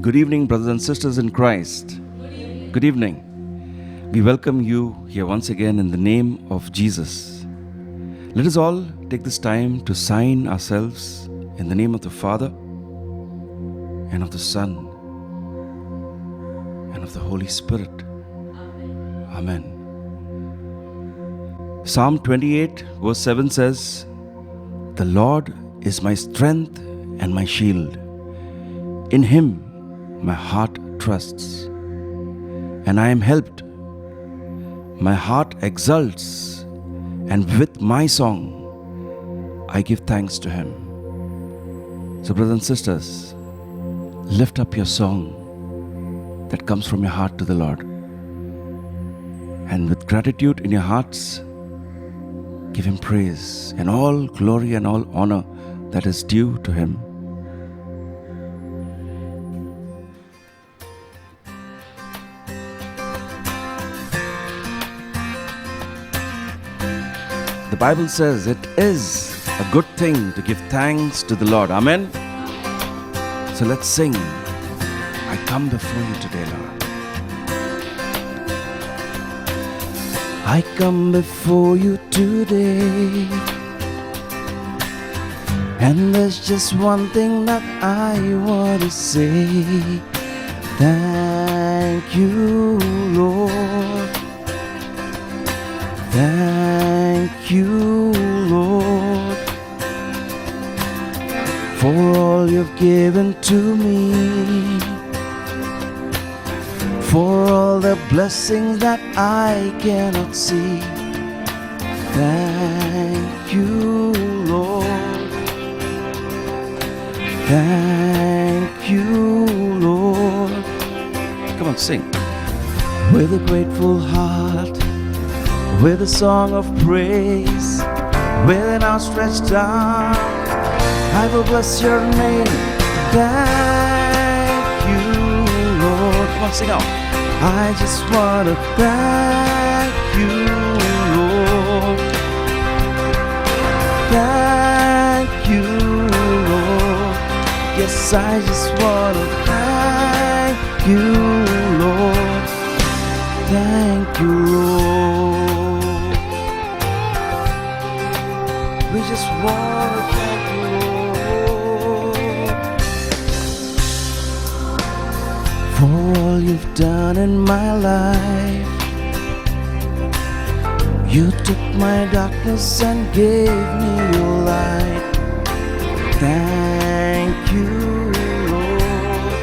Good evening, brothers and sisters in Christ. Good evening. We welcome you here once again in the name of Jesus. Let us all take this time to sign ourselves in the name of the Father and of the Son and of the Holy Spirit. Amen. Psalm 28 verse 7 says, "The Lord is my strength and my shield. In Him my heart trusts, and I am helped. My heart exults, and with my song I give thanks to Him." So, brothers and sisters, lift up your song that comes from your heart to the Lord. And with gratitude in your hearts, give Him praise and all glory and all honor that is due to Him. The Bible says it is a good thing to give thanks to the Lord. Amen. So let's sing. I come before you today, Lord. I come before you today, and there's just one thing that I want to say. Thank you, Lord. Thank you, Lord, for all you've given to me, for all the blessings that I cannot see. Thank you, Lord. Thank you, Lord. Come on, sing. With a grateful heart, with a song of praise, with an outstretched arm, I will bless your name. Thank you, Lord. Come on, sing out. I just want to thank you, Lord. Thank you, Lord. Yes, I just want to thank you, Lord. Thank you, Lord. We just want to thank you, Lord, for all you've done in my life. You took my darkness and gave me your light. Thank you, Lord.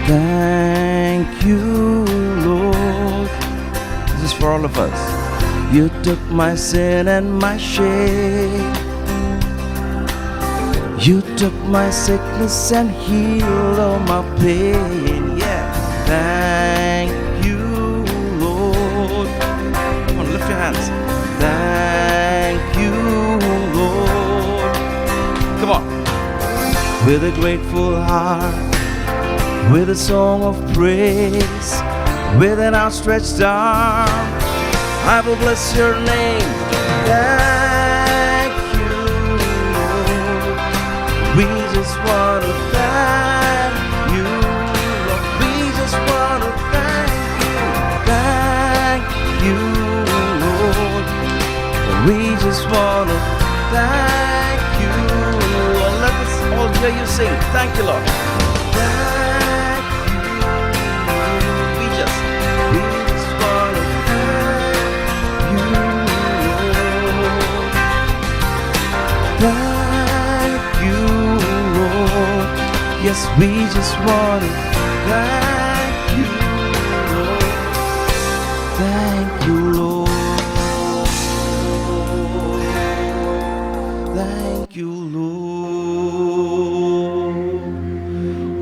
Thank you, Lord. This is for all of us. You took my sin and my shame. You took my sickness and healed all my pain. Yeah, thank you, Lord. Come on, lift your hands. Thank you, Lord. Come on. With a grateful heart, with a song of praise, with an outstretched arm, I will bless your name. Thank you, Lord. We just want to thank you, Lord. We just want to thank you. Thank you, Lord. We just want to thank you, Lord. Let us all hear you sing. Thank you, Lord. Thank you, Lord. We just want to thank you, Lord. Yes, we just want to thank you, Lord. Thank you, Lord. Thank you, Lord.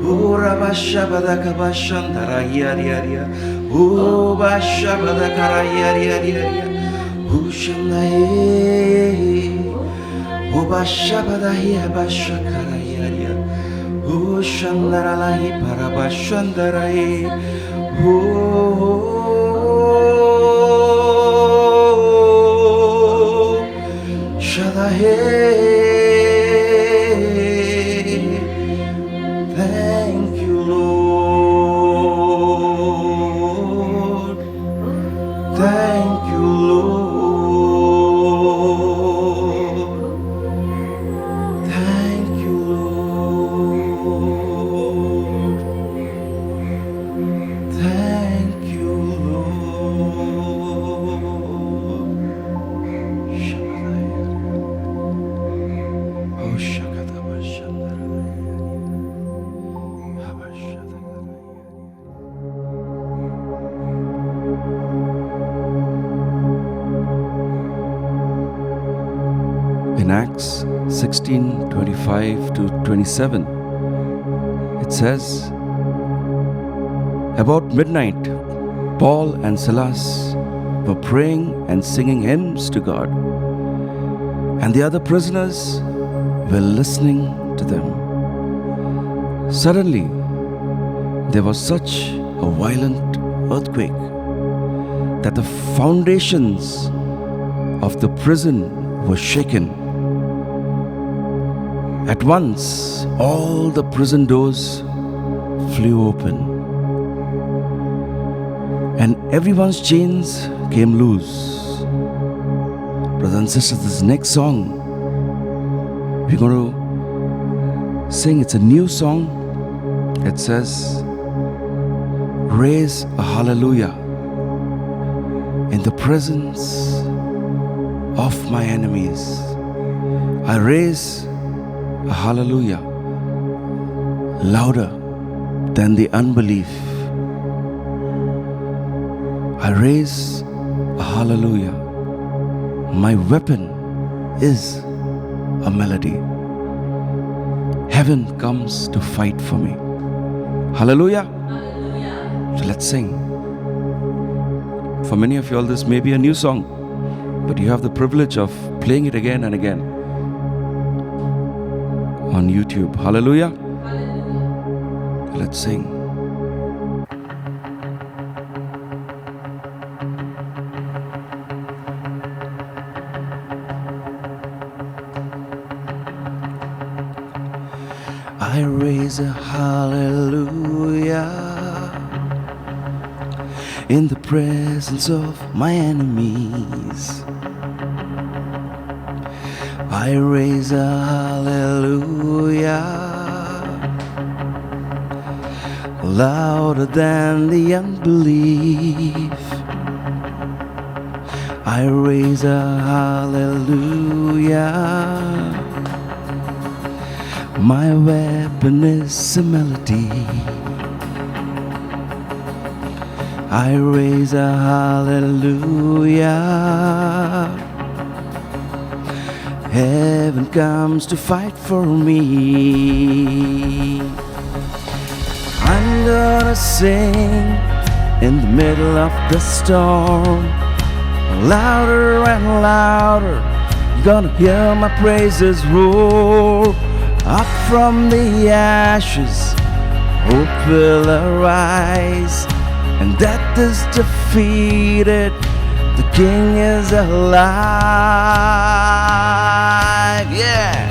Oh, Rabashabadaka Bashandara Yariaria. Oh, Bashabadaka Yariaria. Oh, Shandae. O bashabadahi abashakarayaria, O shandaralahi parabashandarai, O shadahe. Thank you, Lord. Thank you, Lord. Thank you, Lord. Thank you, Lord. Oh, in Acts 16:25 to 27, it says, about midnight, Paul and Silas were praying and singing hymns to God, and the other prisoners were listening to them. Suddenly, there was such a violent earthquake that the foundations of the prison were shaken. At once, all the prison doors flew open, and everyone's chains came loose. Brothers and sisters, this next song we're going to sing, it's a new song. It says, raise a hallelujah in the presence of my enemies. I raise a hallelujah louder than the unbelief. I raise a hallelujah. My weapon is a melody. Heaven comes to fight for me. Hallelujah. Hallelujah. So let's sing. For many of you all, this may be a new song, but you have the privilege of playing it again and again on YouTube. Hallelujah. Hallelujah. Let's sing. I raise a hallelujah in the presence of my enemies. I raise a hallelujah louder than the unbelief. I raise a hallelujah. My weapon is a melody. I raise a hallelujah. Heaven comes to fight for me. I'm gonna sing in the middle of the storm, louder and louder. You're gonna hear my praises roar. Up from the ashes, hope will arise, and death is defeated. The King is alive. Yeah,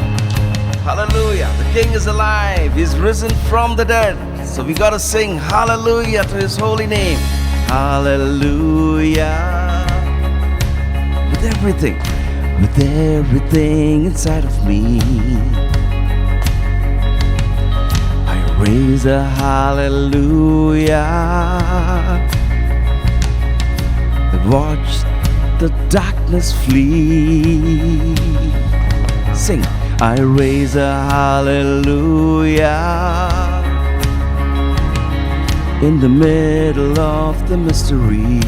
hallelujah. The King is alive. He's risen from the dead. So we gotta sing hallelujah to His holy name. Hallelujah. With everything inside of me, raise a hallelujah. Watch the darkness flee. Sing, I raise a hallelujah in the middle of the mystery.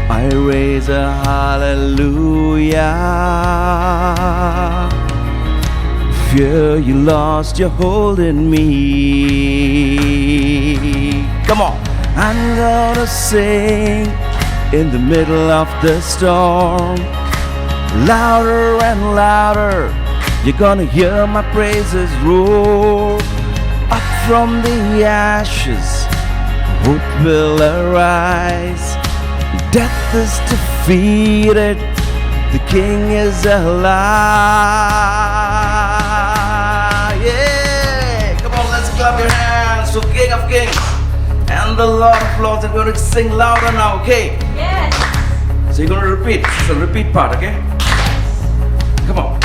I raise a hallelujah. Fear you lost your hold in me. Come on. I'm gonna sing in the middle of the storm, louder and louder. You're gonna hear my praises roar. Up from the ashes, hope will arise. Death is defeated. The King is alive. Yeah. hands to King of Kings and the Lord of Lords. And we're going to sing louder now, okay? Yes. So you're going to repeat. It's a repeat part, okay? Come on.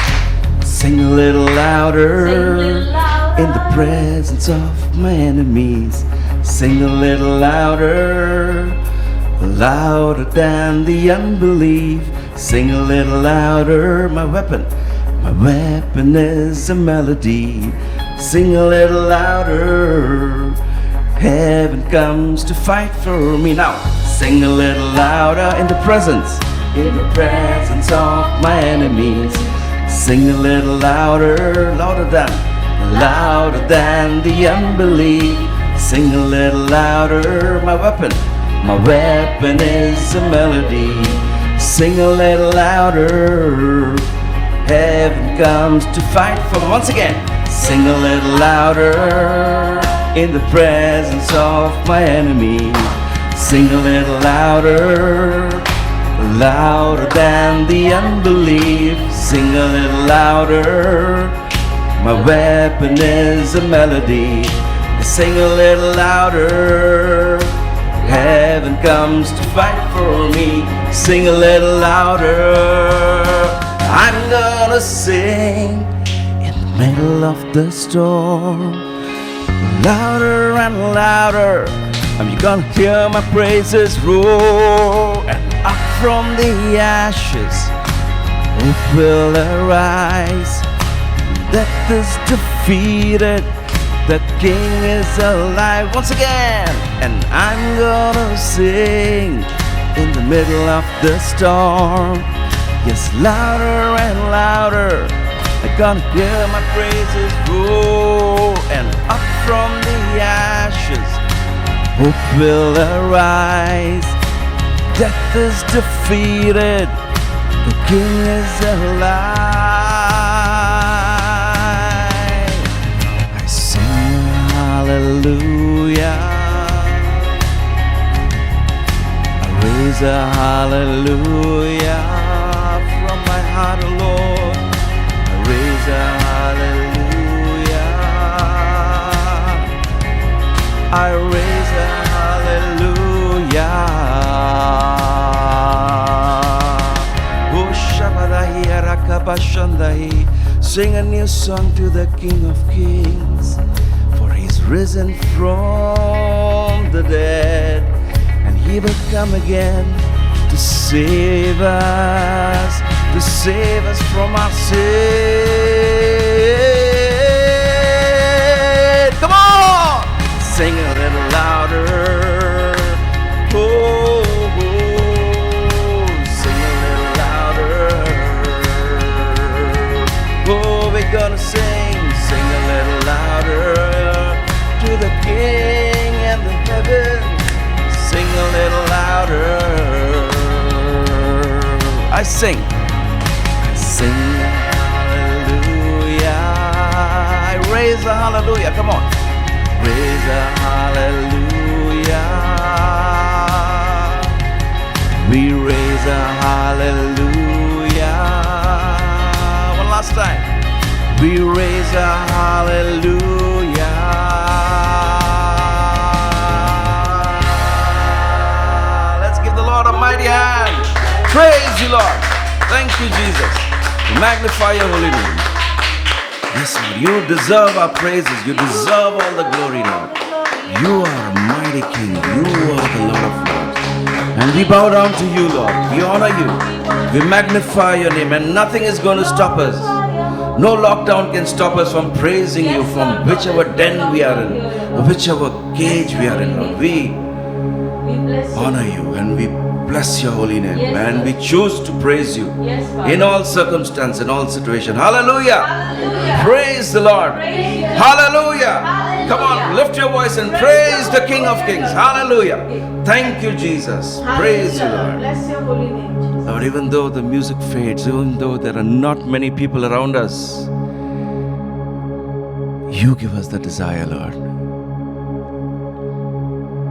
Sing a little louder, Sing a little louder. in the presence of my enemies. Sing a little louder, louder than the unbelief. Sing a little louder, my weapon is a melody. Sing a little louder, heaven comes to fight for me. Now, sing a little louder in the presence of my enemies. Sing a little louder, louder than the unbelief. Sing a little louder, my weapon is a melody. Sing a little louder, heaven comes to fight for me. Once again, sing a little louder in the presence of my enemy. Sing a little louder, louder than the unbelief. Sing a little louder, my weapon is a melody. Sing a little louder, heaven comes to fight for me. Sing a little louder, I'm gonna sing in the middle of the storm. Louder and louder, I'm gonna hear my praises roar. And up from the ashes, hope will arise. Death is defeated, the King is alive. Once again, and I'm gonna sing in the middle of the storm. Yes, louder and louder, I'm gonna hear my praises roar. And up from the ashes, hope will arise. Death is defeated, the King is alive. I sing hallelujah, I raise a hallelujah from my heart, O Lord. I raise a hallelujah, I raise a hallelujah. Oh Shabadahi Arakabashandahi. Sing a new song to the King of Kings, for He's risen from the dead, and He will come again to save us from our sin. Come on! Sing a little louder. Oh, sing a little louder. Oh, we're gonna sing a little louder to the King and the heaven. Sing a little louder. I sing hallelujah. I raise a hallelujah. Come on, raise a hallelujah. We raise a hallelujah. One last time. We raise a hallelujah. Let's give the Lord a mighty hand. Praise you, Lord. Thank you, Jesus. We magnify your holy name. Yes, Lord, you deserve our praises. You deserve all the glory, Lord. You are a mighty King. You are the Lord of Lords. And we bow down to you, Lord. We honor you. We magnify your name, and nothing is going to stop us. No lockdown can stop us from praising you from whichever den we are in, or whichever cage we are in, Lord. We honor you and we bless your holy name, and we choose to praise you in all circumstances, in all situations. Hallelujah. Praise the Lord. Hallelujah. Come on, lift your voice and praise the King of Kings. Hallelujah. Thank you, Jesus. Praise you, Lord. Bless your holy name, Jesus. Lord, even though the music fades, even though there are not many people around us, you give us the desire, Lord,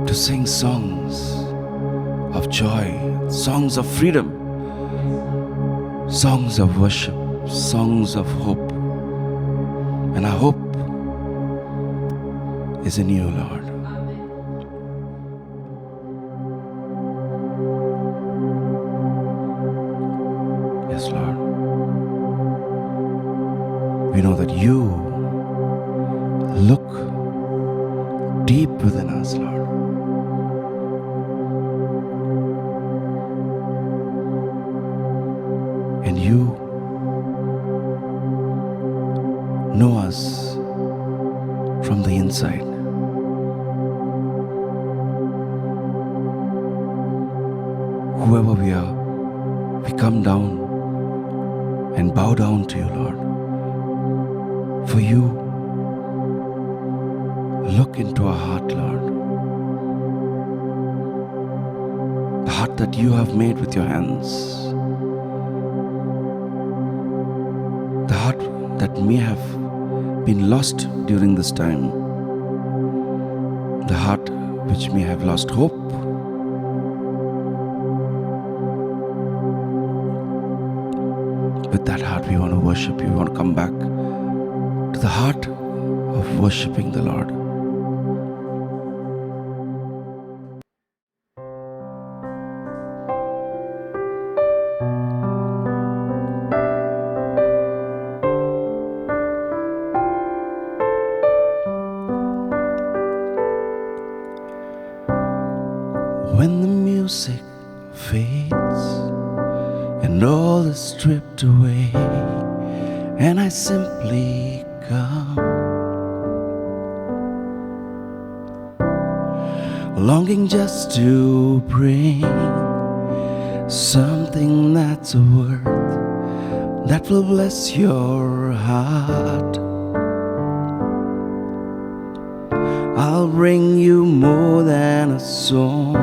to sing songs of joy, songs of freedom, songs of worship, songs of hope. And our hope is in you, Lord. Yes, Lord. We know that you look deep within us, Lord. And you know us from the inside. Whoever we are, we come down and bow down to you, Lord. For you look into our heart, Lord. The heart that you have made with your hands. The heart that may have been lost during this time. The heart which may have lost hope. With that heart, we want to worship you. We want to come back to the heart of worshiping the Lord. When the music fades and all is stripped away, and I simply come, longing just to bring something that's a worth that will bless your heart. I'll bring you more than a song,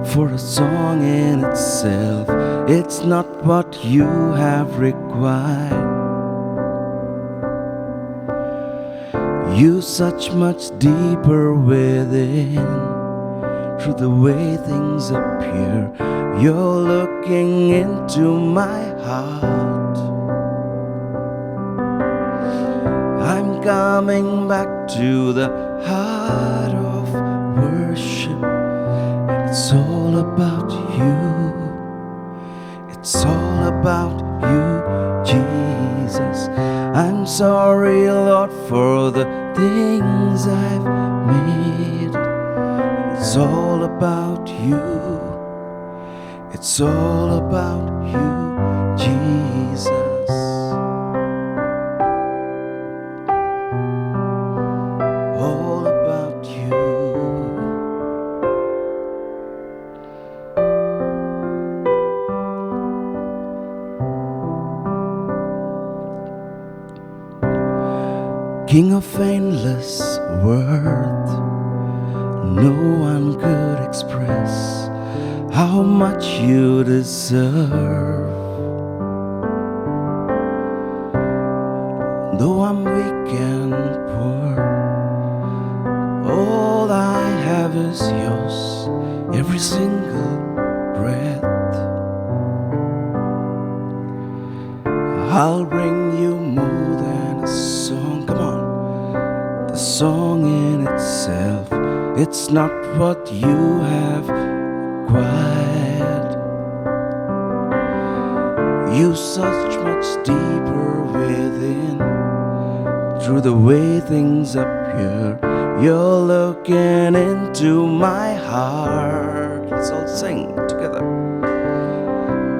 for a song in itself, it's not what you have required. You such much deeper within, through the way things appear. You're looking into my heart. I'm coming back to the heart of worship. It's all about you. It's all about you, Jesus. I'm sorry, Lord, for the things I've made. It's all about you. It's all about you, Jesus. All about you. King of endless worth, no one could express how much you deserve. Though I'm weak and poor, all I have is yours, every single breath. I'll bring you more than a song. Come on. The song in itself, it's not what you have acquired. You such much deeper within, through the way things appear. You're looking into my heart. Let's all sing together.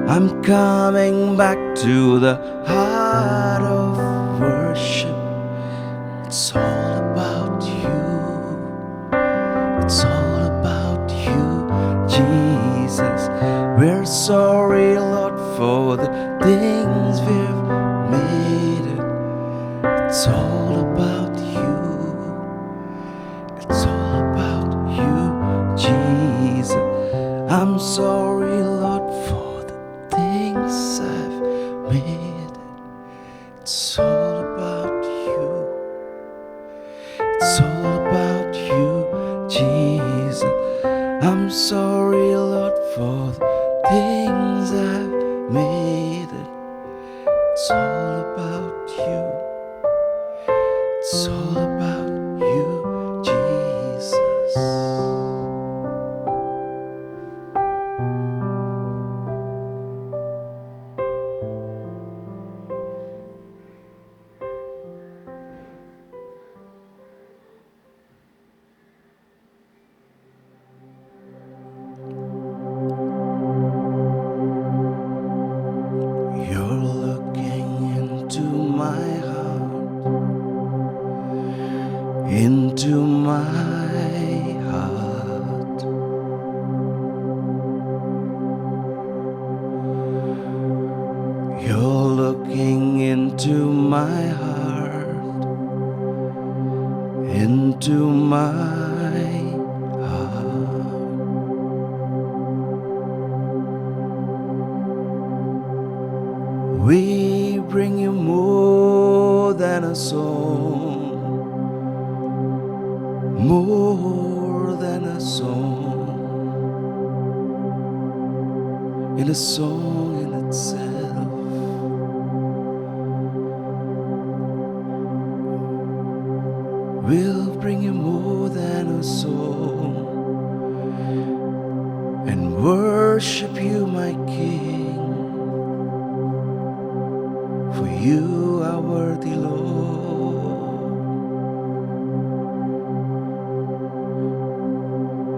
I'm coming back to the heart of worship. It's all about you. It's all about you, Jesus. We're sorry, Lord, for the things we've made it. It's all about you. It's all about you, Jesus. I'm sorry, Lord, for the things I've made it. It's all about you. It's all about you, Jesus. I'm sorry, Lord, for the things I've made it. It's all about you. It's all about you, into my heart. You're looking into my heart, into my heart. We bring you more than a song, more than a song, in a song in itself. We'll bring you more than a song and worship you, my King. For you are worthy, Lord.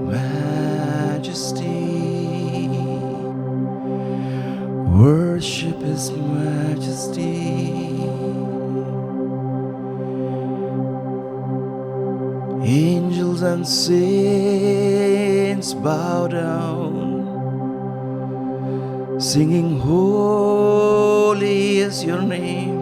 Majesty, worship His majesty. Angels and saints bow down, singing, holy is your name.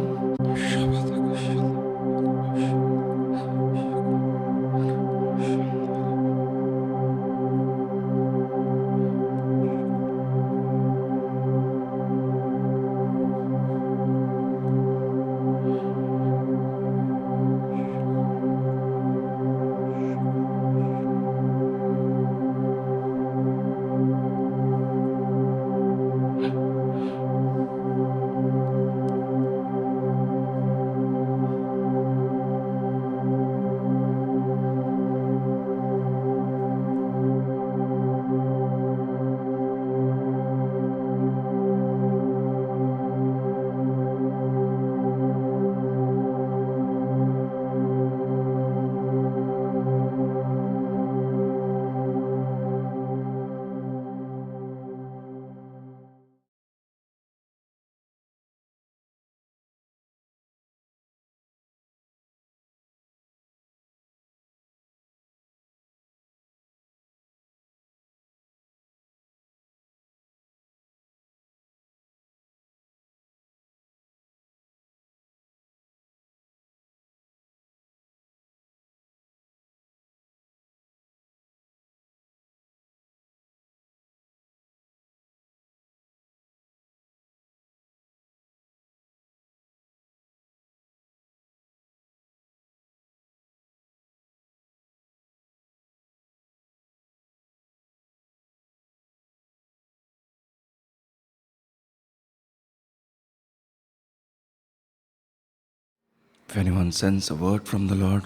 If anyone sends a word from the Lord,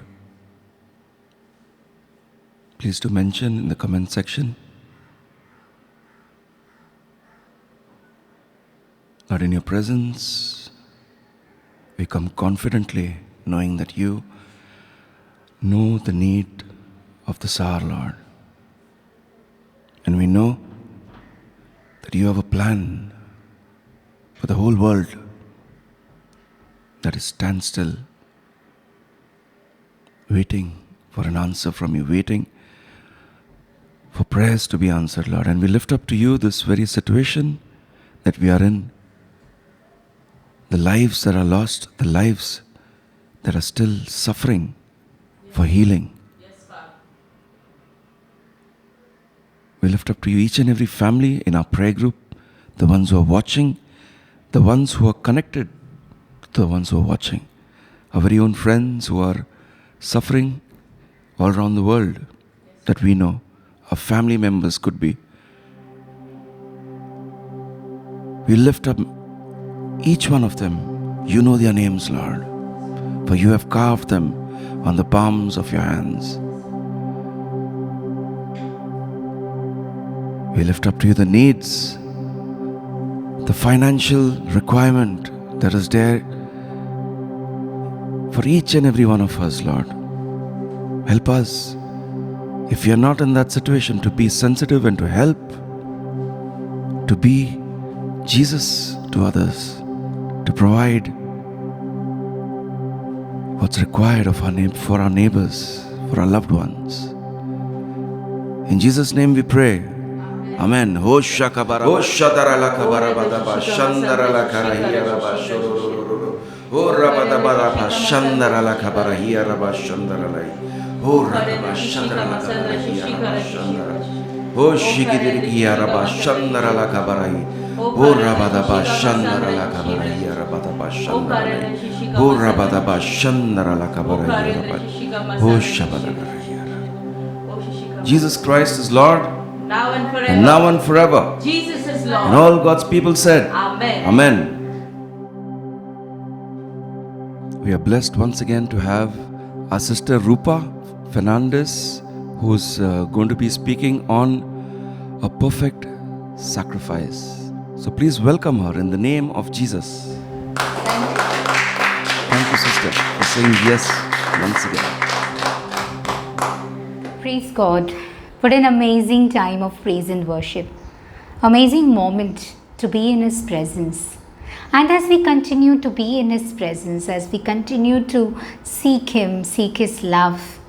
please do mention in the comment section. Lord, in your presence, we come confidently knowing that you know the need of this hour, Lord. And we know that you have a plan for the whole world that is standstill, waiting for an answer from you, waiting for prayers to be answered, Lord. And we lift up to you this very situation that we are in, the lives that are lost, the lives that are still suffering for healing. We lift up to you each and every family in our prayer group, the ones who are watching, the ones who are connected to the ones who are watching, our very own friends who are suffering all around the world that we know, our family members could be. We lift up each one of them. You know their names, Lord, for you have carved them on the palms of your hands. We lift up to you the needs, the financial requirement that is there for each and every one of us, Lord. Help us, if we are not in that situation, to be sensitive and to help, to be Jesus to others, to provide what's required of for our neighbors, for our loved ones. In Jesus' name we pray. Amen. Ho shakabara, ho shadarala kabara badaba, shandarala karahia raba shorororo, ho rabadabara shandarala kabara hia raba shandarala, ho rababa shandarala kabara hia raba shandara, ho shikidirikia raba shandarala kabara, ho rabadaba shandarala kabara hia rabadaba shandara, ho rabadaba shandarala kabara hia raba, ho shabadara. Jesus Christ is Lord, now and forever. and now and forever. Jesus is Lord. And all God's people said, Amen. Amen. We are blessed once again to have our sister Rupa Fernandez, who's going to be speaking on a perfect sacrifice. So please welcome her in the name of Jesus. Thank you, sister, for saying yes once again. Praise God. What an amazing time of praise and worship. Amazing moment to be in His presence. And as we continue to be in His presence, as we continue to seek Him, seek His love,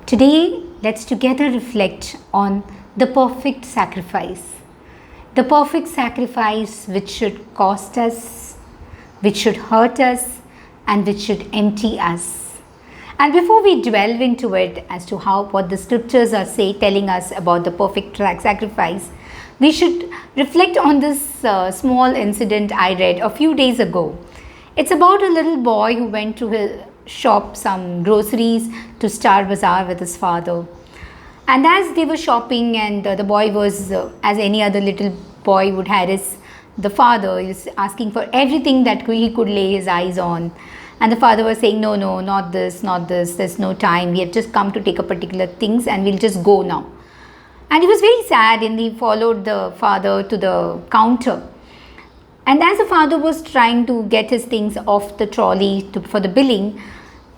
today let's together reflect on the perfect sacrifice. The perfect sacrifice which should cost us, which should hurt us, and which should empty us. And before we delve into it as to what the scriptures are telling us about the perfect sacrifice, we should reflect on this small incident I read a few days ago. It's about a little boy who went to shop some groceries to Star Bazaar with his father. And as they were shopping, and the boy was, as any other little boy would harass the father, he was asking for everything that he could lay his eyes on. And the father was saying, no, not this, there's no time. We have just come to take a particular things and we'll just go now. And he was very sad, and he followed the father to the counter. And as the father was trying to get his things off the trolley for the billing,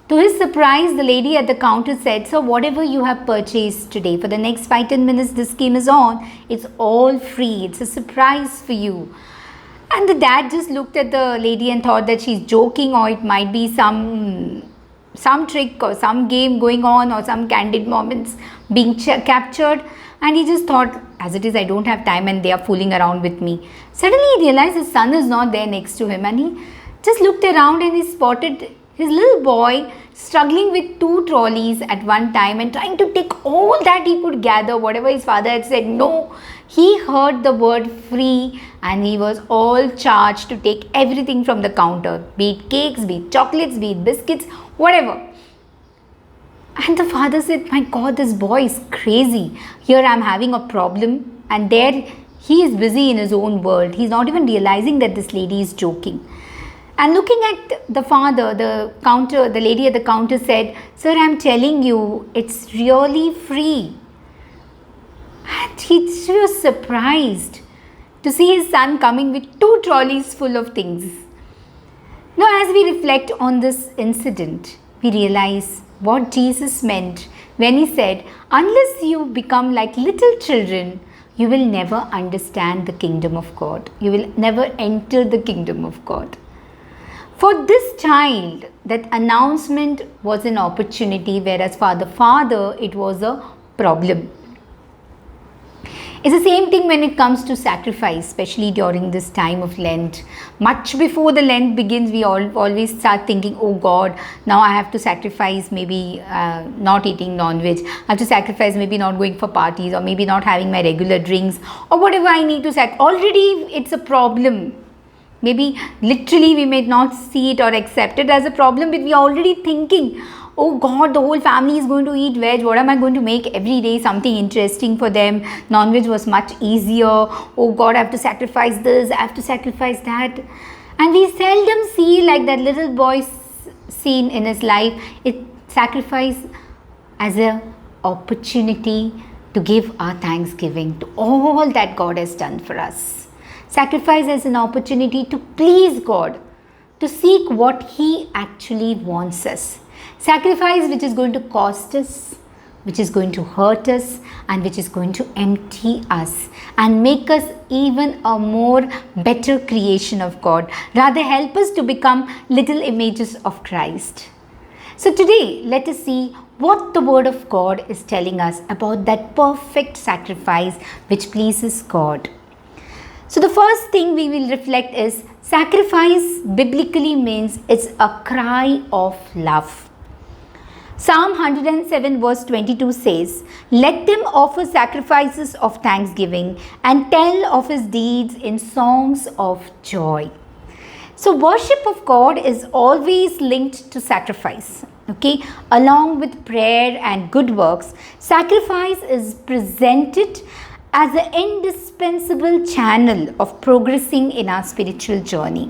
to his surprise, the lady at the counter said, "Sir, whatever you have purchased today, for the next 5-10 minutes this scheme is on, it's all free. It's a surprise for you." And the dad just looked at the lady and thought that she's joking, or it might be some trick or some game going on, or some candid moments being captured. And he just thought, as it is, I don't have time and they are fooling around with me. Suddenly he realized his son is not there next to him, and he just looked around and he spotted his little boy struggling with 2 trolleys at one time and trying to take all that he could gather, whatever his father had said. No, he heard the word free, and he was all charged to take everything from the counter, be it cakes, be it chocolates, be it biscuits, whatever. And the father said, my God, this boy is crazy. Here I am having a problem, and there he is busy in his own world. He's not even realizing that this lady is joking. And looking at the father, the lady at the counter said, "Sir, I am telling you, it's really free." And he was surprised to see his son coming with 2 trolleys full of things. Now, as we reflect on this incident, we realize what Jesus meant when he said, unless you become like little children, you will never understand the kingdom of God. You will never enter the kingdom of God. For this child, that announcement was an opportunity, whereas for the father, it was a problem. It's the same thing when it comes to sacrifice, especially during this time of Lent. Much before the Lent begins, we always start thinking, oh God, now I have to sacrifice maybe not eating non-veg. I have to sacrifice maybe not going for parties, or maybe not having my regular drinks, or whatever I need to sacrifice. Already it's a problem. Maybe literally we may not see it or accept it as a problem, but we are already thinking, oh God, the whole family is going to eat veg. What am I going to make every day? Something interesting for them. Non-veg was much easier. Oh God, I have to sacrifice this, I have to sacrifice that. And we seldom see like that little boy's scene in his life. It sacrifice as an opportunity to give our thanksgiving to all that God has done for us. Sacrifice as an opportunity to please God, to seek what He actually wants us. Sacrifice which is going to cost us, which is going to hurt us, and which is going to empty us and make us even a more better creation of God. Rather help us to become little images of Christ. So today, let us see what the Word of God is telling us about that perfect sacrifice which pleases God. So the first thing we will reflect is sacrifice biblically means it's a cry of love. Psalm 107 verse 22 says, "Let them offer sacrifices of thanksgiving and tell of his deeds in songs of joy." So worship of God is always linked to sacrifice. Okay, along with prayer and good works, sacrifice is presented as an indispensable channel of progressing in our spiritual journey.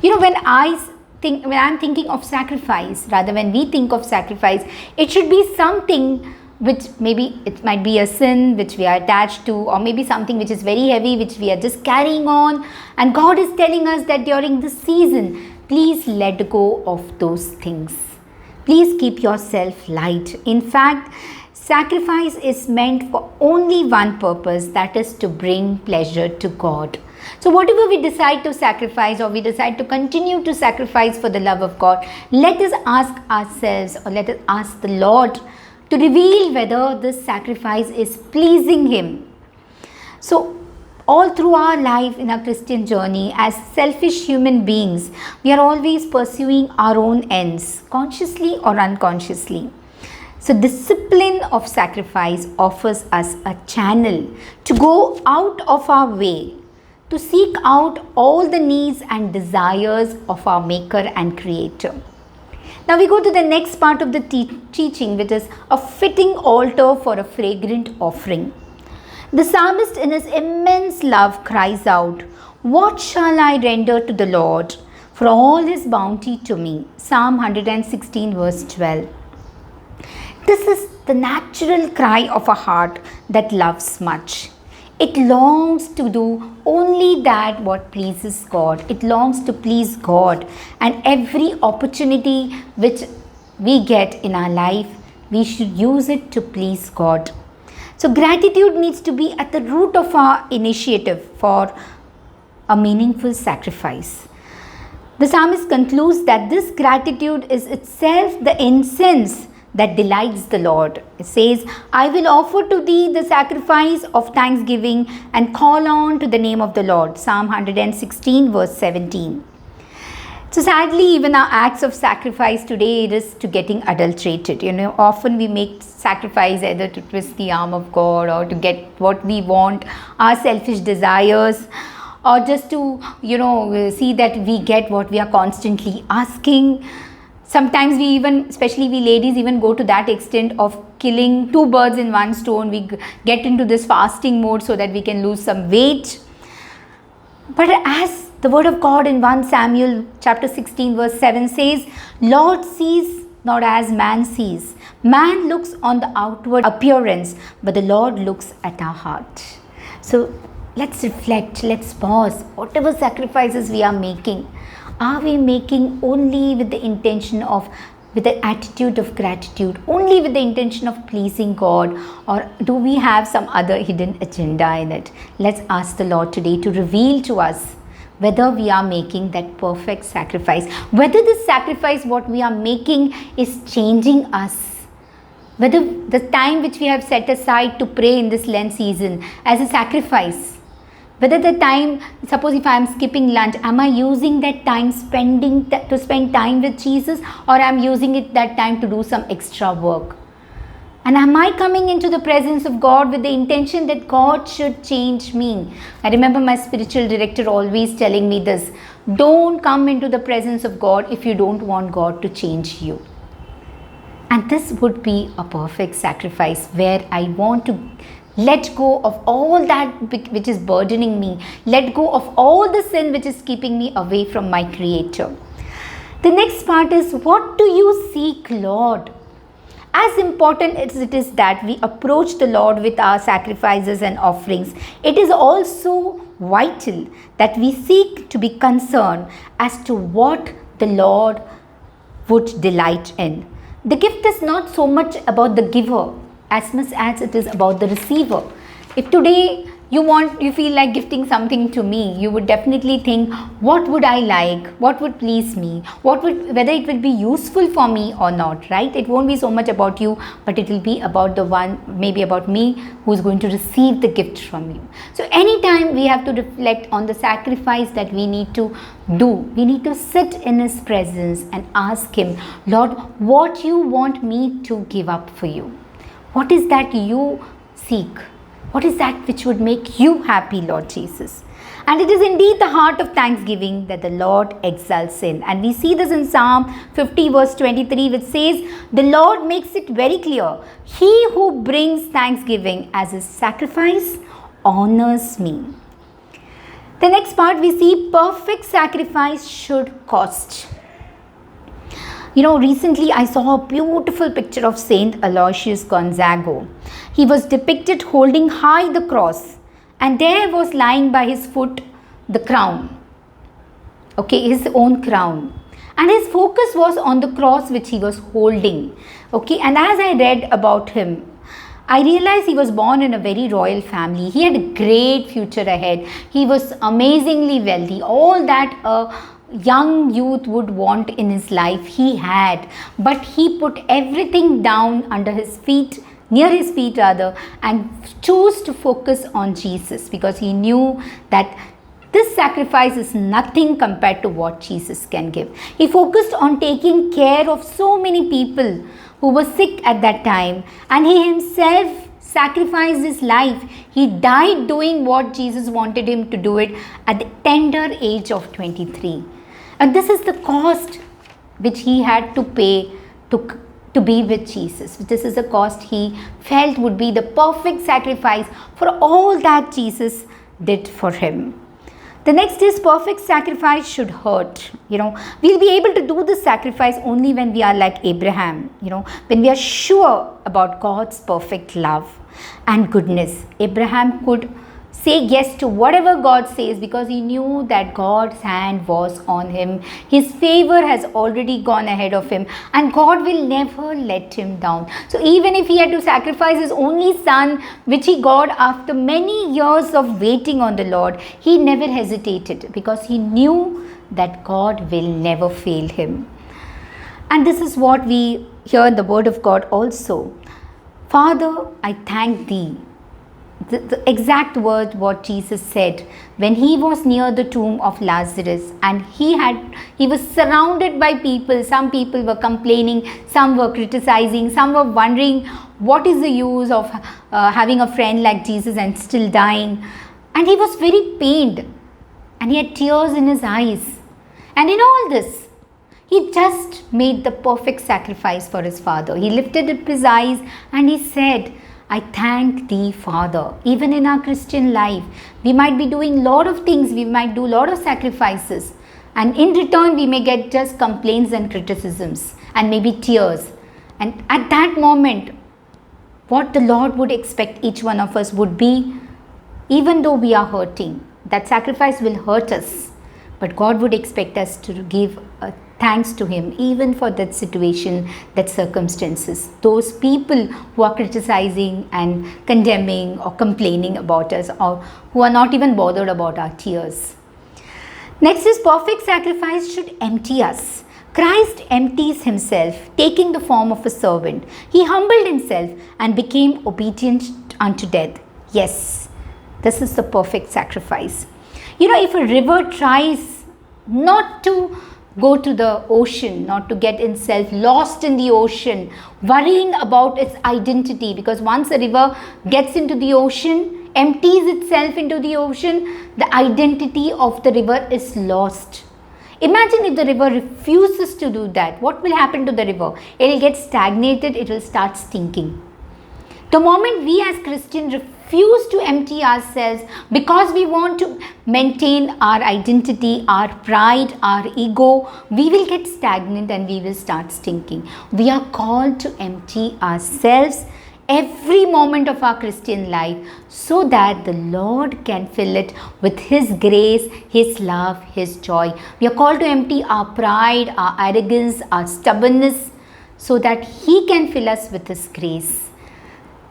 When I'm thinking of sacrifice, rather when we think of sacrifice, it should be something which maybe it might be a sin which we are attached to, or maybe something which is very heavy which we are just carrying on, and God is telling us that during this season, please let go of those things. Please keep yourself light. In fact, sacrifice is meant for only one purpose, that is to bring pleasure to God. So whatever we decide to sacrifice, or we decide to continue to sacrifice for the love of God, let us ask ourselves, or let us ask the Lord to reveal whether this sacrifice is pleasing Him. So all through our life in our Christian journey, as selfish human beings, we are always pursuing our own ends, consciously or unconsciously. So discipline of sacrifice offers us a channel to go out of our way, to seek out all the needs and desires of our Maker and Creator. Now we go to the next part of the teaching, which is a fitting altar for a fragrant offering. The psalmist in his immense love cries out, "What shall I render to the Lord for all his bounty to me?" Psalm 116 verse 12. This is the natural cry of a heart that loves much. It longs to do only that what pleases God. It longs to please God, and every opportunity which we get in our life, we should use it to please God. So gratitude needs to be at the root of our initiative for a meaningful sacrifice. The psalmist concludes that this gratitude is itself the incense that delights the Lord. It says, "I will offer to thee the sacrifice of thanksgiving and call on to the name of the Lord." Psalm 116 verse 17. So sadly, even our acts of sacrifice today, it is to getting adulterated. Often we make sacrifice either to twist the arm of God, or to get what we want, our selfish desires, or just to, see that we get what we are constantly asking. Sometimes we even, especially we ladies, even go to that extent of killing two birds in one stone. We get into this fasting mode so that we can lose some weight. But as the word of God in 1 Samuel chapter 16 verse 7 says, "Lord sees not as man sees. Man looks on the outward appearance, but the Lord looks at our heart." So let's reflect, let's pause. Whatever sacrifices we are making, are we making only with the intention of, with the attitude of gratitude, only with the intention of pleasing God, or do we have some other hidden agenda in it? Let's ask the Lord today to reveal to us whether we are making that perfect sacrifice, whether the sacrifice what we are making is changing us, whether the time which we have set aside to pray in this Lent season as a sacrifice, whether the time, suppose if I am skipping lunch, am I using that time to spend time with Jesus, or I am using that time to do some extra work? And am I coming into the presence of God with the intention that God should change me? I remember my spiritual director always telling me this: don't come into the presence of God if you don't want God to change you. And this would be a perfect sacrifice where I want to let go of all that which is burdening me, let go of all the sin which is keeping me away from my Creator. The next part is, what do you seek, Lord? As important as it is that we approach the Lord with our sacrifices and offerings, it is also vital that we seek to be concerned as to what the Lord would delight in. The gift is not so much about the giver as much as it is about the receiver. If today you feel like gifting something to me, you would definitely think, what would I like, what would please me, whether it would be useful for me or not, right? It won't be so much about you, but it will be about the one, maybe about me, who's going to receive the gift from you. So anytime we have to reflect on the sacrifice that we need to do, we need to sit in His presence and ask Him, Lord, what you want me to give up for you? What is that you seek? What is that which would make you happy, Lord Jesus? And it is indeed the heart of thanksgiving that the Lord exalts in. And we see this in Psalm 50 verse 23, which says, the Lord makes it very clear, he who brings thanksgiving as his sacrifice honors me. The next part we see, perfect sacrifice should cost. Recently I saw a beautiful picture of Saint Aloysius Gonzaga. He was depicted holding high the cross, and there was lying by his foot the crown. Okay, his own crown. And his focus was on the cross which he was holding. Okay, and as I read about him, I realized he was born in a very royal family. He had a great future ahead. He was amazingly wealthy. All that a young youth would want in his life, he had. But he put everything down under his feet, near his feet rather, and chose to focus on Jesus, because he knew that this sacrifice is nothing compared to what Jesus can give. He focused on taking care of so many people who were sick at that time, and he himself sacrificed his life. He died doing what Jesus wanted him to do it at the tender age of 23. And this is the cost which he had to pay to be with Jesus. This is the cost he felt would be the perfect sacrifice for all that Jesus did for him. The next is, perfect sacrifice should hurt. We'll be able to do this sacrifice only when we are like Abraham, when we are sure about God's perfect love and goodness. Abraham could say yes to whatever God says because he knew that God's hand was on him. His favor has already gone ahead of him, and God will never let him down. So even if he had to sacrifice his only son, which he got after many years of waiting on the Lord, he never hesitated because he knew that God will never fail him. And this is what we hear in the word of God also. Father, I thank thee. The exact word what Jesus said when he was near the tomb of Lazarus, and he was surrounded by people. Some people were complaining, some were criticizing, some were wondering what is the use of having a friend like Jesus and still dying. And he was very pained, and he had tears in his eyes. And in all this, he just made the perfect sacrifice for his Father. He lifted up his eyes and he said, I thank thee, Father. Even in our Christian life, we might be doing a lot of things. We might do a lot of sacrifices. And in return, we may get just complaints and criticisms and maybe tears. And at that moment, what the Lord would expect each one of us would be, even though we are hurting, that sacrifice will hurt us. But God would expect us to give thanks to Him even for that situation, that circumstances. Those people who are criticizing and condemning or complaining about us, or who are not even bothered about our tears. Next is, perfect sacrifice should empty us. Christ empties Himself, taking the form of a servant. He humbled Himself and became obedient unto death. Yes, this is the perfect sacrifice. If a river tries not to go to the ocean, not to get itself lost in the ocean, worrying about its identity, because once a river gets into the ocean, empties itself into the ocean, the identity of the river is lost. Imagine if the river refuses to do that. What will happen to the river? It will get stagnated, it will start stinking. The moment we as Christians refuse to empty ourselves because we want to maintain our identity, our pride, our ego, we will get stagnant and we will start stinking. We are called to empty ourselves every moment of our Christian life so that the Lord can fill it with His grace, His love, His joy. We are called to empty our pride, our arrogance, our stubbornness so that He can fill us with His grace.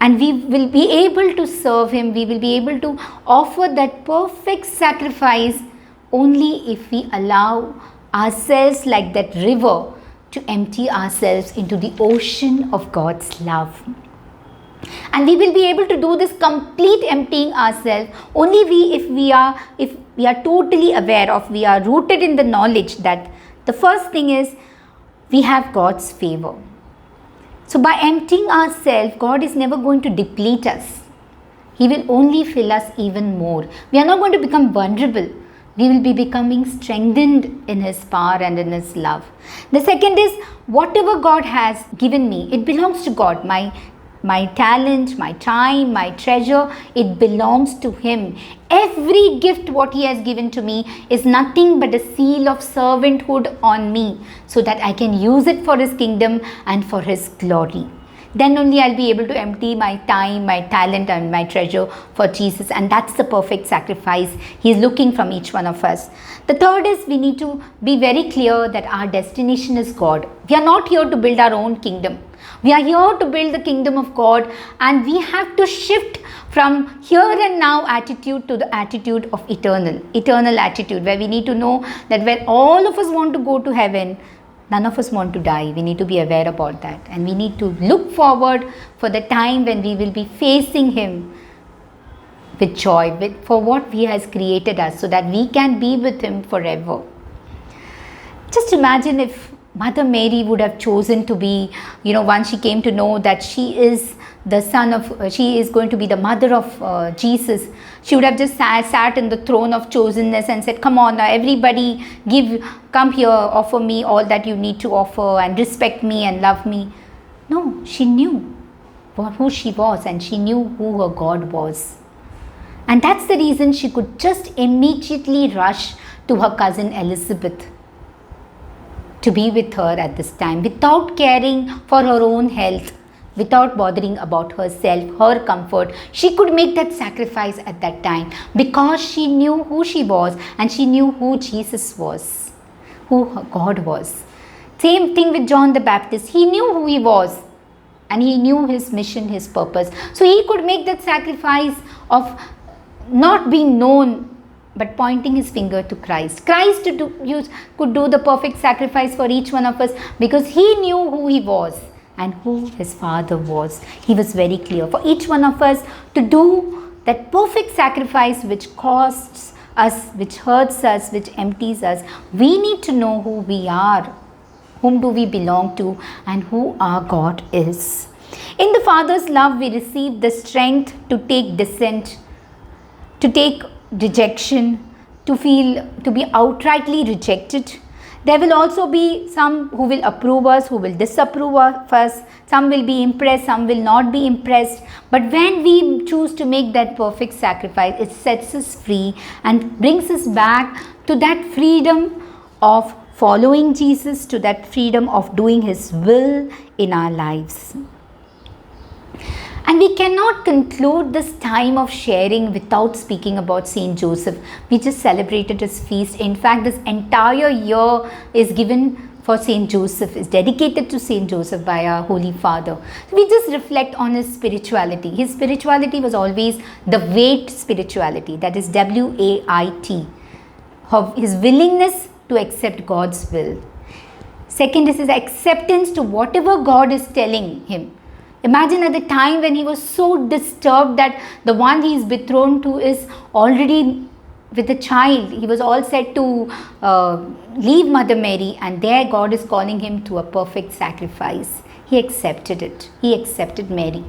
And we will be able to serve Him, we will be able to offer that perfect sacrifice only if we allow ourselves, like that river, to empty ourselves into the ocean of God's love. And we will be able to do this complete emptying ourselves only if we are totally aware of, we are rooted in the knowledge that the first thing is we have God's favor. So by emptying ourselves, God is never going to deplete us. He will only fill us even more. We are not going to become vulnerable. We will be becoming strengthened in His power and in His love. The second is, whatever God has given me, it belongs to God. My talent, my time, my treasure, it belongs to Him. Every gift what He has given to me is nothing but a seal of servanthood on me, so that I can use it for His kingdom and for His glory. Then only I'll be able to empty my time, my talent and my treasure for Jesus. And that's the perfect sacrifice He is looking from each one of us. The third is, we need to be very clear that our destination is God. We are not here to build our own kingdom. We are here to build the kingdom of God, and we have to shift from here and now attitude to the attitude of eternal attitude, where we need to know that when all of us want to go to heaven, none of us want to die. We need to be aware about that, and we need to look forward for the time when we will be facing Him with joy, for what He has created us, so that we can be with Him forever. Just imagine if Mother Mary would have chosen to be, once she came to know that she is she is going to be the mother of Jesus, she would have just sat in the throne of chosenness and said, come on now, everybody, come here, offer me all that you need to offer, and respect me and love me. No, she knew who she was, and she knew who her God was. And that's the reason she could just immediately rush to her cousin Elizabeth to be with her at this time, without caring for her own health, without bothering about herself, her comfort. She could make that sacrifice at that time because she knew who she was, and she knew who Jesus was, who her God was. Same thing with John the Baptist. He knew who he was, and he knew his mission, his purpose. So he could make that sacrifice of not being known, but pointing his finger to Christ. Christ could do the perfect sacrifice for each one of us, because he knew who he was and who his Father was. He was very clear. For each one of us to do that perfect sacrifice which costs us, which hurts us, which empties us, we need to know who we are, whom do we belong to, and who our God is. In the Father's love, we receive the strength to take dissent, to take rejection, to be outrightly rejected. There will also be some who will approve us, who will disapprove of us. Some will be impressed, some will not be impressed. But when we choose to make that perfect sacrifice, it sets us free and brings us back to that freedom of following Jesus, to that freedom of doing His will in our lives. And we cannot conclude this time of sharing without speaking about Saint Joseph. We just celebrated his feast. In fact, this entire year is given for Saint Joseph, is dedicated to Saint Joseph by our Holy Father. We just reflect on his spirituality. His spirituality was always the wait spirituality, that is W-A-I-T. His willingness to accept God's will. Second is his acceptance to whatever God is telling him. Imagine at the time when he was so disturbed that the one he is betrothed to is already with a child. He was all set to leave Mother Mary, and there God is calling him to a perfect sacrifice. He accepted it. He accepted Mary.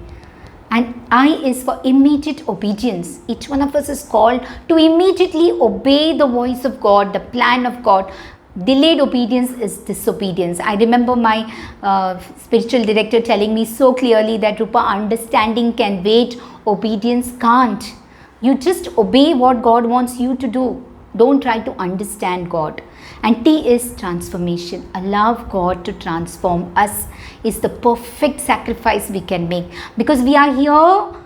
And I is for immediate obedience. Each one of us is called to immediately obey the voice of God, the plan of God. Delayed obedience is disobedience. I remember my spiritual director telling me so clearly that, Rupa, understanding can wait, obedience can't. You just obey what God wants you to do. Don't try to understand God. And T is transformation. Allow God to transform us is the perfect sacrifice we can make, because we are here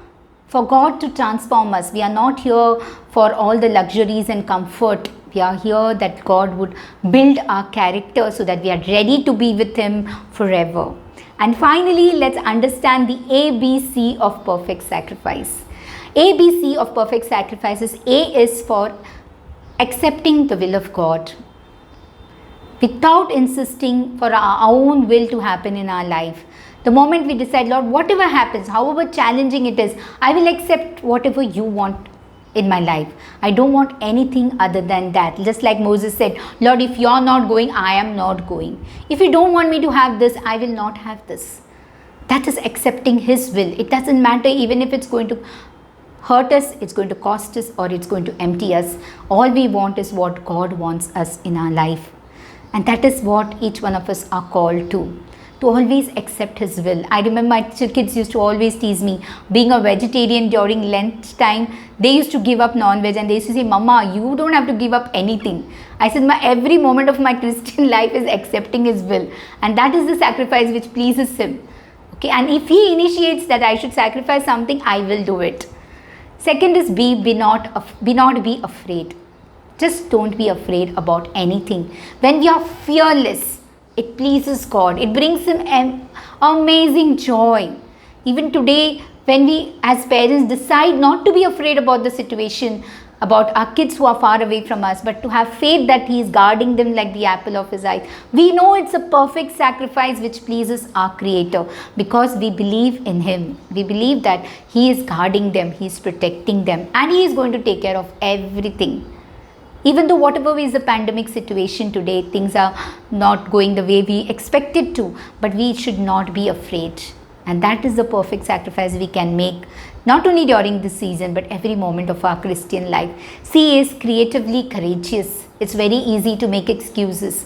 for God to transform us. We are not here for all the luxuries and comfort. We are here that God would build our character so that we are ready to be with Him forever. And finally, let's understand the ABC of perfect sacrifice. ABC of perfect sacrifice is A is for accepting the will of God without insisting for our own will to happen in our life. The moment we decide, Lord, whatever happens, however challenging it is, I will accept whatever you want in my life. I don't want anything other than that. Just like Moses said, Lord, if you're not going, I am not going. If you don't want me to have this, I will not have this. That is accepting his will. It doesn't matter even if it's going to hurt us, it's going to cost us, or it's going to empty us. All we want is what God wants us in our life. And that is what each one of us are called to always accept his will. I remember my kids used to always tease me, being a vegetarian during Lent time, they used to give up non-veg and they used to say, Mama, you don't have to give up anything. I said, every moment of my Christian life is accepting his will, and that is the sacrifice which pleases him. Okay, and if he initiates that I should sacrifice something, I will do it. Second is be not be afraid. Just don't be afraid about anything. When we are fearless, it pleases God. It brings him an amazing joy. Even today, when we as parents decide not to be afraid about the situation, about our kids who are far away from us, but to have faith that he is guarding them like the apple of his eye, we know it's a perfect sacrifice which pleases our Creator, because we believe in him. We believe that he is guarding them, he is protecting them, and he is going to take care of everything. Even though whatever is the pandemic situation today, things are not going the way we expected to, but we should not be afraid. And that is the perfect sacrifice we can make, not only during this season, but every moment of our Christian life. C is creatively courageous. It's very easy to make excuses.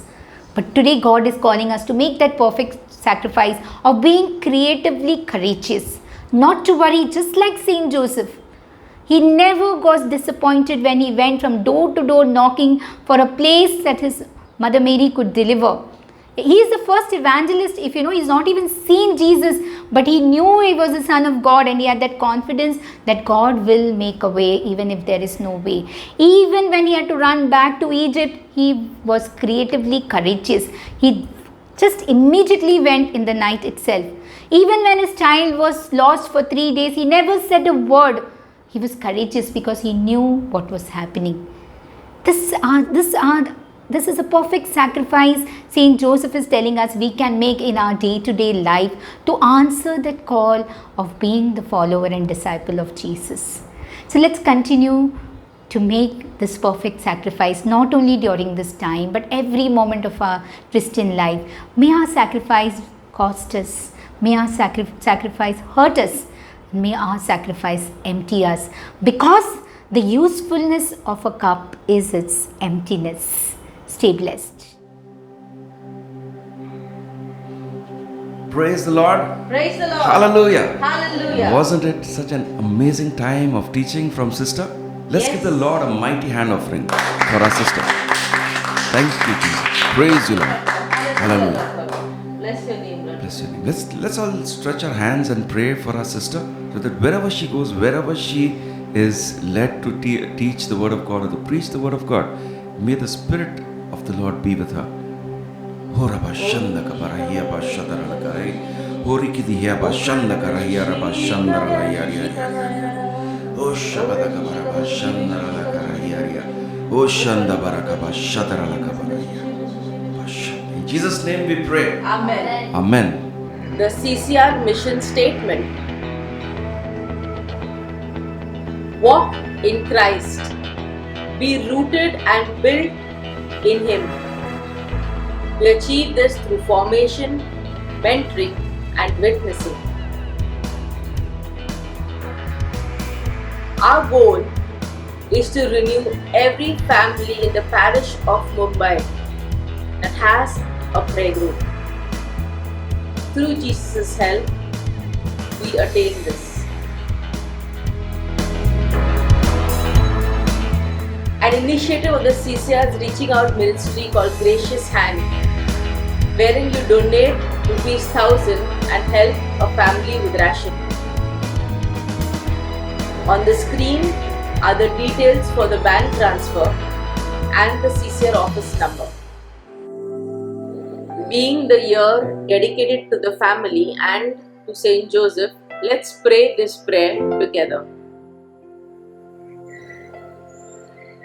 But today God is calling us to make that perfect sacrifice of being creatively courageous. Not to worry, just like Saint Joseph. He never was disappointed when he went from door to door knocking for a place that his mother Mary could deliver. He is the first evangelist, if you know, he's not even seen Jesus, but he knew he was the Son of God, and he had that confidence that God will make a way even if there is no way. Even when he had to run back to Egypt, he was creatively courageous. He just immediately went in the night itself. Even when his child was lost for 3 days, he never said a word. He was courageous because he knew what was happening. This is a perfect sacrifice Saint Joseph is telling us we can make in our day-to-day life to answer that call of being the follower and disciple of Jesus. So let's continue to make this perfect sacrifice, not only during this time, but every moment of our Christian life. May our sacrifice cost us. May our sacrifice hurt us. May our sacrifice empty us, because the usefulness of a cup is its emptiness. Stay blessed. Praise the Lord. Praise the Lord. Hallelujah. Hallelujah. Wasn't it such an amazing time of teaching from sister? Let's Yes. give the Lord a mighty hand offering for our sister. Thank you, Jesus. Praise you, Lord. Hallelujah. Bless your name, Lord. Bless your name. Let's all stretch our hands and pray for our sister, so that wherever she goes, wherever she is led to teach the word of God or to preach the word of God, may the Spirit of the Lord be with her. In Jesus' name we pray. Amen. Amen. The CCR mission statement. Walk in Christ. Be rooted and built in Him. We achieve this through formation, mentoring, and witnessing. Our goal is to renew every family in the parish of Mumbai that has a prayer group. Through Jesus' help, we attain this. An initiative of the CCR's Reaching Out ministry called Gracious Hand, wherein you donate ₹1,000 and help a family with ration. On the screen are the details for the bank transfer and the CCR office number. Being the year dedicated to the family and to Saint Joseph, let's pray this prayer together.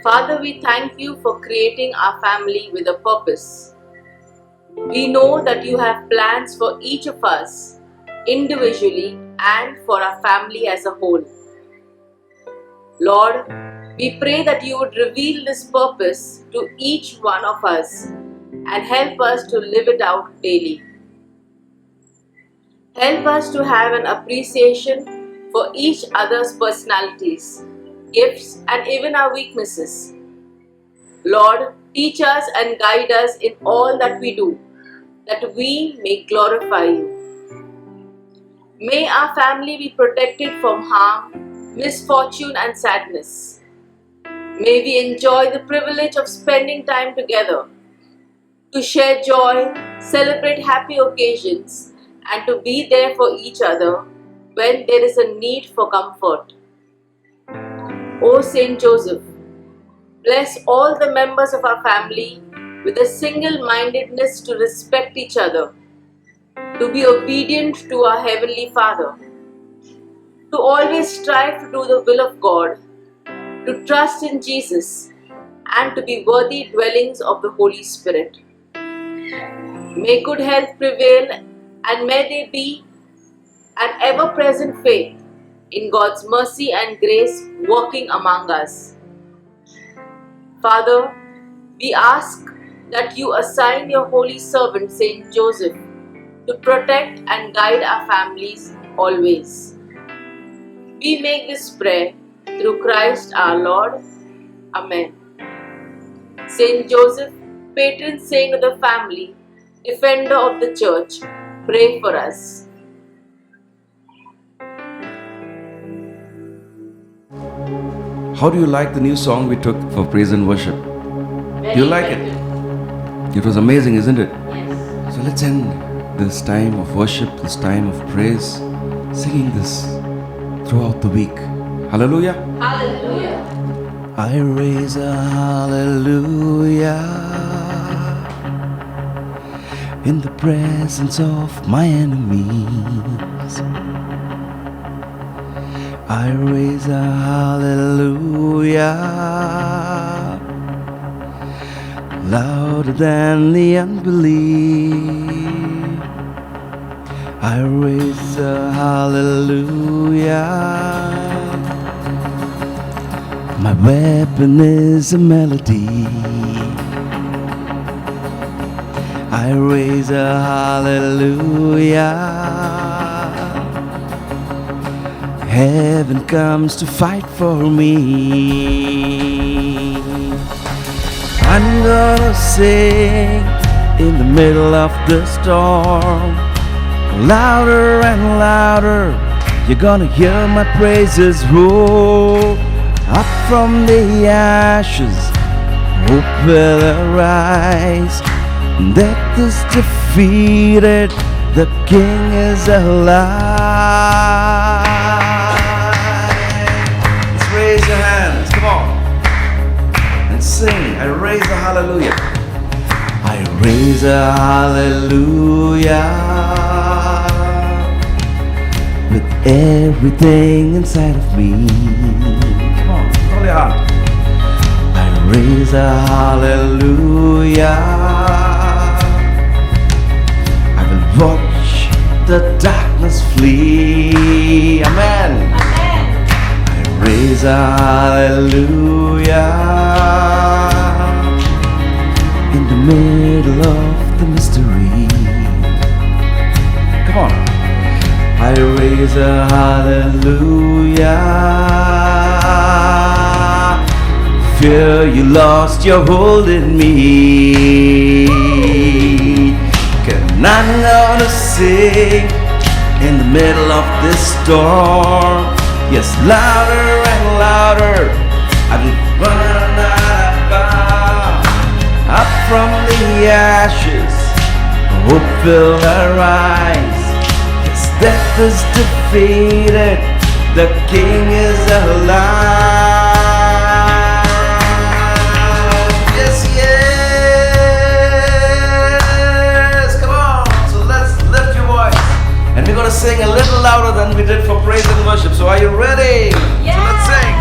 Father, we thank you for creating our family with a purpose. We know that you have plans for each of us individually and for our family as a whole. Lord, we pray that you would reveal this purpose to each one of us and help us to live it out daily. Help us to have an appreciation for each other's personalities, gifts, and even our weaknesses. Lord, teach us and guide us in all that we do, that we may glorify you. May our family be protected from harm, misfortune, and sadness. May we enjoy the privilege of spending time together, to share joy, celebrate happy occasions, and to be there for each other when there is a need for comfort. O Saint Joseph, bless all the members of our family with a single-mindedness to respect each other, to be obedient to our Heavenly Father, to always strive to do the will of God, to trust in Jesus, and to be worthy dwellings of the Holy Spirit. May good health prevail, and may there be an ever-present faith in God's mercy and grace working among us. Father, we ask that you assign your holy servant Saint Joseph to protect and guide our families always. We make this prayer through Christ our Lord. Amen. Saint Joseph, patron saint of the family, defender of the church, pray for us. How do you like the new song we took for praise and worship? Do you like it? It was amazing, isn't it? Yes. So let's end this time of worship, this time of praise, singing this throughout the week. Hallelujah. Hallelujah. I raise a hallelujah in the presence of my enemies. I raise a hallelujah louder than the unbelief. I raise a hallelujah. My weapon is a melody. I raise a hallelujah. Heaven comes to fight for me. I'm gonna sing in the middle of the storm. Louder and louder, you're gonna hear my praises roar. Up from the ashes, hope will arise. Death is defeated, the King is alive. Let's raise your hands, come on, and sing. I raise a hallelujah. I raise a hallelujah with everything inside of me. Come on, call your heart. I raise a hallelujah. I will watch the darkness flee. Amen. Amen. I raise a hallelujah in the middle of the mystery. Come on. I raise a hallelujah. Fear you lost your hold in me. And I'm gonna sing in the middle of this storm. Yes, louder and louder. I will run up from the ashes. Hope will arise. Yes, death is defeated. The King is alive. Yes, yes. sing a little louder than we did for praise and worship. So are you ready? So let's sing.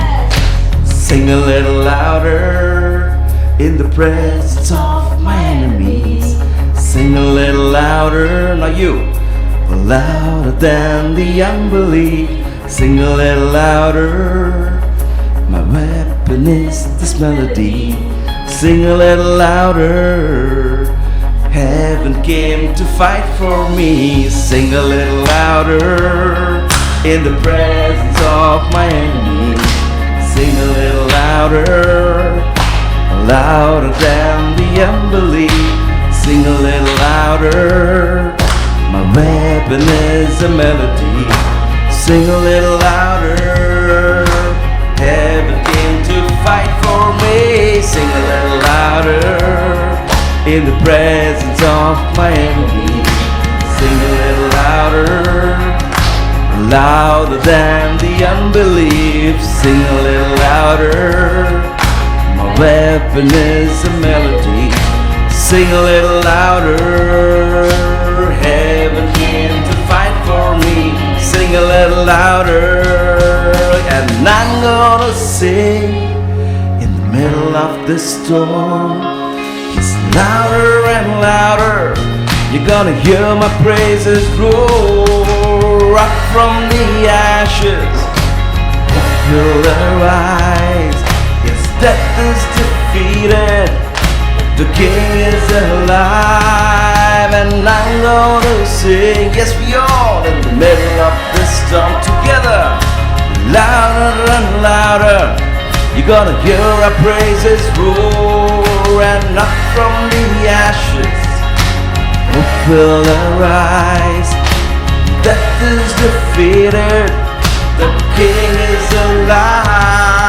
Sing a little louder in the presence of my enemies. Sing a little louder, now you. Louder than the unbelief. Sing a little louder. My weapon is this melody. Sing a little louder. Heaven came to fight for me. Sing a little louder in the presence of my enemy. Sing a little louder, louder than the unbelief. Sing a little louder. My weapon is a melody. Sing a little louder. Heaven came to fight for me. Sing a little louder in the presence of my enemy. Sing a little louder, louder than the unbelief. Sing a little louder. My weapon is a melody. Sing a little louder. Heaven came to fight for me. Sing a little louder. And I'm gonna sing in the middle of the storm. It's louder and louder. You're gonna hear my praises roar up from the ashes. Will arise. Yes, death is defeated. The King is alive, and I'm gonna sing. Yes, we all in the middle of this storm together. Louder and louder. You're gonna hear our praises roar, and up from the ashes hope will arise. Death is defeated. The King is alive.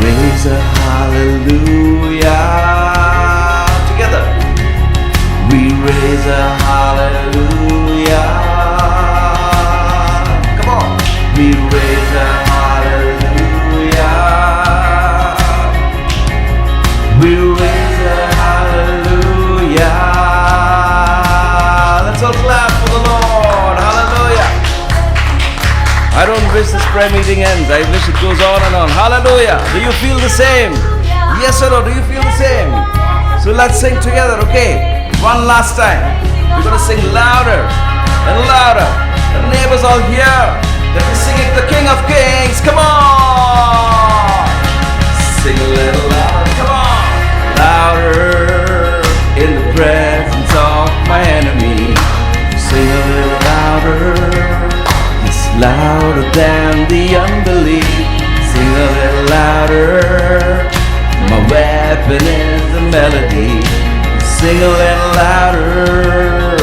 Raise a hallelujah together. We raise a hallelujah. Come on. We raise a hallelujah. We raise a hallelujah. Let's all clap for the Lord. Hallelujah. I don't wish this prayer meeting ends. I wish it goes on and on. Hallelujah. Do you feel the same? Yes or no? Do you feel the same? So let's sing together, okay? One last time. We're going to sing louder and louder. The neighbors all hear that we're singing the King of Kings. Come on. Sing a little louder. Come on. Louder in the presence of my enemy. Sing a little louder. Louder than the unbelief. Sing a little louder. My weapon is the melody. Sing a little louder.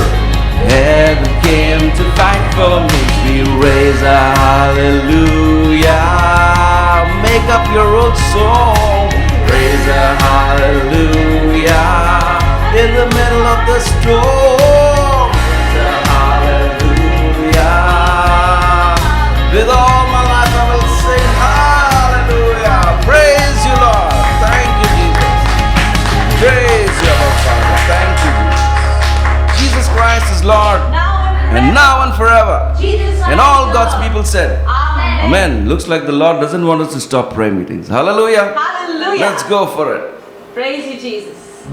Heaven came to fight for me. We raise a hallelujah. Make up your own song. Raise a hallelujah. In the middle of the storm. Raise a hallelujah. With all my life I will sing hallelujah. Praise you, Lord. Thank you, Jesus. Praise you, Lord Father. Thank you, Jesus. Jesus Christ is Lord. And now and forever. And all God's people said, Amen. Amen. Looks like the Lord doesn't want us to stop prayer meetings. Hallelujah. Hallelujah. Let's go for it. Praise you, Jesus.